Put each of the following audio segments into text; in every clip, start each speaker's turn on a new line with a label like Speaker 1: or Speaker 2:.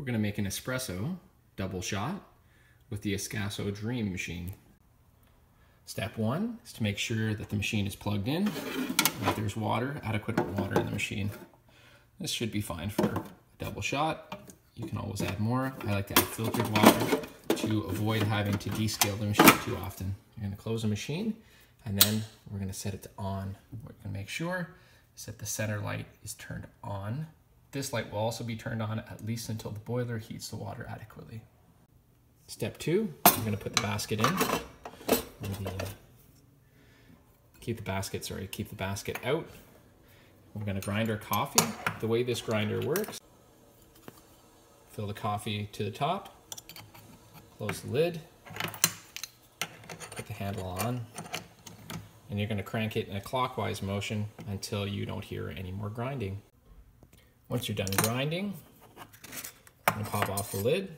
Speaker 1: We're going to make an espresso double shot with the Ascaso Dream Machine. Step one is to make sure that the machine is plugged in, that there's water, adequate water in the machine. This should be fine for a double shot. You can always add more. I like to add filtered water to avoid having to descale the machine too often. You're going to close the machine, and then we're going to set it to on. We're going to make sure that the center light is turned on. This light will also be turned on at least until the boiler heats the water adequately. Step two, we're going to put the basket in. Keep the basket out. We're going to grind our coffee. The way this grinder works, fill the coffee to the top, close the lid, put the handle on, and you're going to crank it in a clockwise motion until you don't hear any more grinding. Once you're done grinding, I'm going to pop off the lid,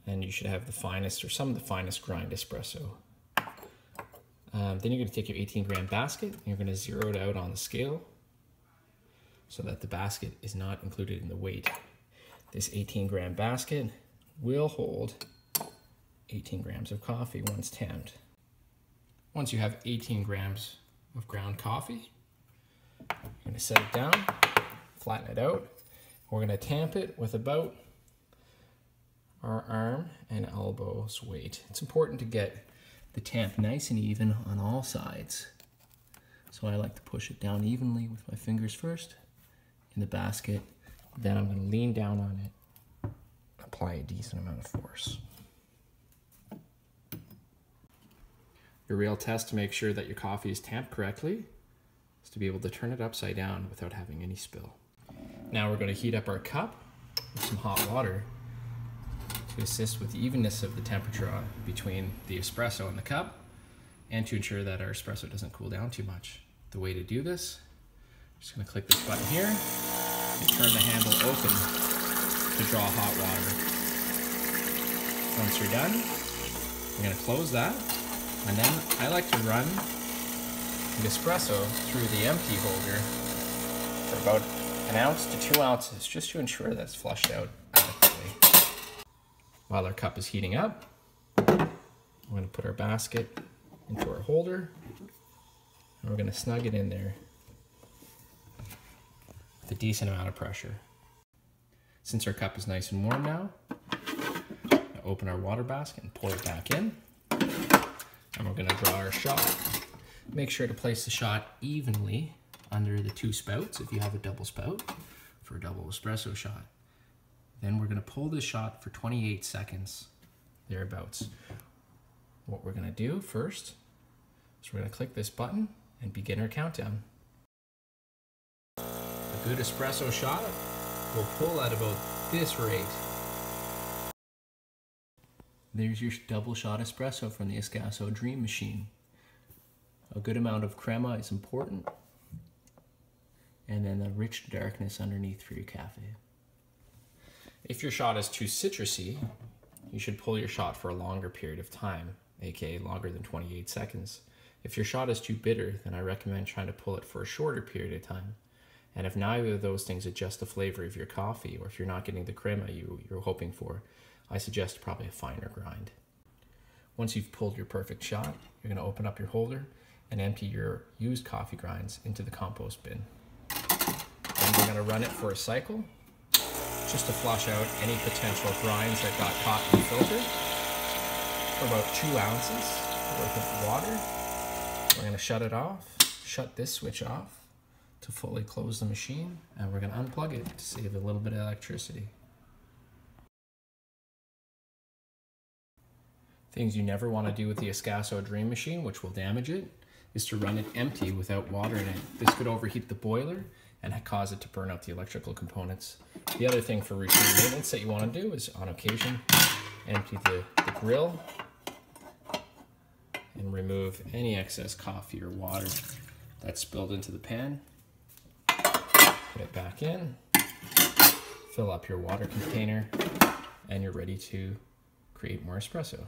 Speaker 1: and you should have the finest or some of the finest grind espresso. Then you're going to take your 18-gram basket and you're going to zero it out on the scale so that the basket is not included in the weight. This 18-gram basket will hold 18 grams of coffee once tamped. Once you have 18 grams of ground coffee, you're going to set it down, flatten it out. We're going to tamp it with about our arm and elbow's weight. It's important to get the tamp nice and even on all sides. So I like to push it down evenly with my fingers first in the basket. Then I'm going to lean down on it, apply a decent amount of force. Your real test to make sure that your coffee is tamped correctly is to be able to turn it upside down without having any spill. Now we're going to heat up our cup with some hot water to assist with the evenness of the temperature between the espresso and the cup, and to ensure that our espresso doesn't cool down too much. The way to do this, I'm just going to click this button here and turn the handle open to draw hot water. Once you're done, I'm going to close that, and then I like to run the espresso through the empty holder for about 1 ounce to 2 ounces, just to ensure that it's flushed out adequately. While our cup is heating up, we're going to put our basket into our holder, and we're going to snug it in there with a decent amount of pressure. Since our cup is nice and warm now, we'll open our water basket and pour it back in, and we're going to draw our shot. Make sure to place the shot evenly under the 2 spouts if you have a double spout for a double espresso shot. Then we're going to pull this shot for 28 seconds, thereabouts. What we're going to do first is we're going to click this button and begin our countdown. A good espresso shot will pull at about this rate. There's your double shot espresso from the Ascaso Dream Machine. A good amount of crema is important, and then the rich darkness underneath for your cafe. If your shot is too citrusy, you should pull your shot for a longer period of time, aka longer than 28 seconds. If your shot is too bitter, then I recommend trying to pull it for a shorter period of time. And if neither of those things adjust the flavor of your coffee, or if you're not getting the crema you're hoping for, I suggest probably a finer grind. Once you've pulled your perfect shot, you're going to open up your holder and empty your used coffee grinds into the compost bin. Then we're going to run it for a cycle, just to flush out any potential grinds that got caught in the filter. For about 2 ounces worth of water, we're going to shut it off, shut this switch off to fully close the machine, and we're going to unplug it to save a little bit of electricity. Things you never want to do with the Ascaso Dream Machine, which will damage it, is to run it empty without water in it. This could overheat the boiler and cause it to burn out the electrical components. The other thing for routine maintenance that you want to do is, on occasion, empty the grill and remove any excess coffee or water that's spilled into the pan. Put it back in, fill up your water container, and you're ready to create more espresso.